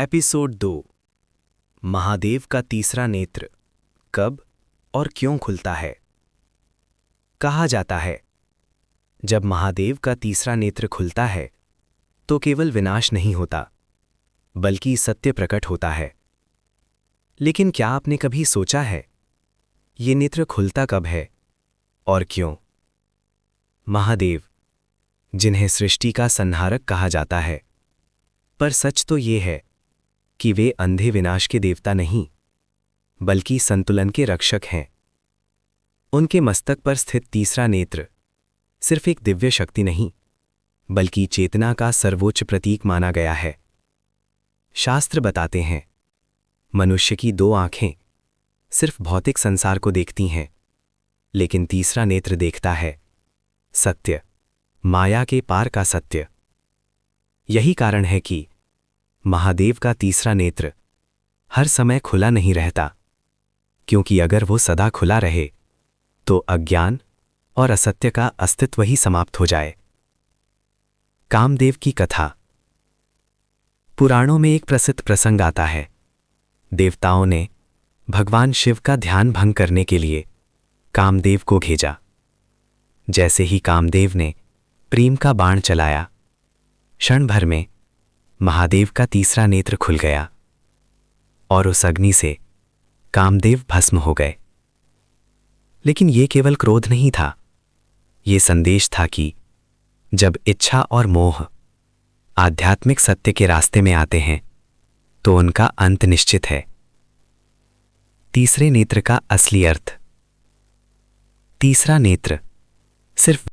Episode 2। Mahadev का तीसरा नेत्र कब और क्यों खुलता है। कहा जाता है, जब महादेव का तीसरा नेत्र खुलता है तो केवल विनाश नहीं होता, बल्कि सत्य प्रकट होता है। लेकिन क्या आपने कभी सोचा है, ये नेत्र खुलता कब है और क्यों? महादेव, जिन्हें सृष्टि का संहारक कहा जाता है, पर सच तो ये है कि वे अंधे विनाश के देवता नहीं, बल्कि संतुलन के रक्षक हैं। उनके मस्तक पर स्थित तीसरा नेत्र सिर्फ एक दिव्य शक्ति नहीं, बल्कि चेतना का सर्वोच्च प्रतीक माना गया है। शास्त्र बताते हैं, मनुष्य की दो आंखें सिर्फ भौतिक संसार को देखती हैं, लेकिन तीसरा नेत्र देखता है सत्य, माया के पार का सत्य। यही कारण है कि महादेव का तीसरा नेत्र हर समय खुला नहीं रहता, क्योंकि अगर वो सदा खुला रहे तो अज्ञान और असत्य का अस्तित्व ही समाप्त हो जाए। कामदेव की कथा। पुराणों में एक प्रसिद्ध प्रसंग आता है। देवताओं ने भगवान शिव का ध्यान भंग करने के लिए कामदेव को भेजा। जैसे ही कामदेव ने प्रेम का बाण चलाया, क्षण भर में महादेव का तीसरा नेत्र खुल गया और उस अग्नि से कामदेव भस्म हो गए। लेकिन यह केवल क्रोध नहीं था, यह संदेश था कि जब इच्छा और मोह आध्यात्मिक सत्य के रास्ते में आते हैं तो उनका अंत निश्चित है। तीसरे नेत्र का असली अर्थ। तीसरा नेत्र सिर्फ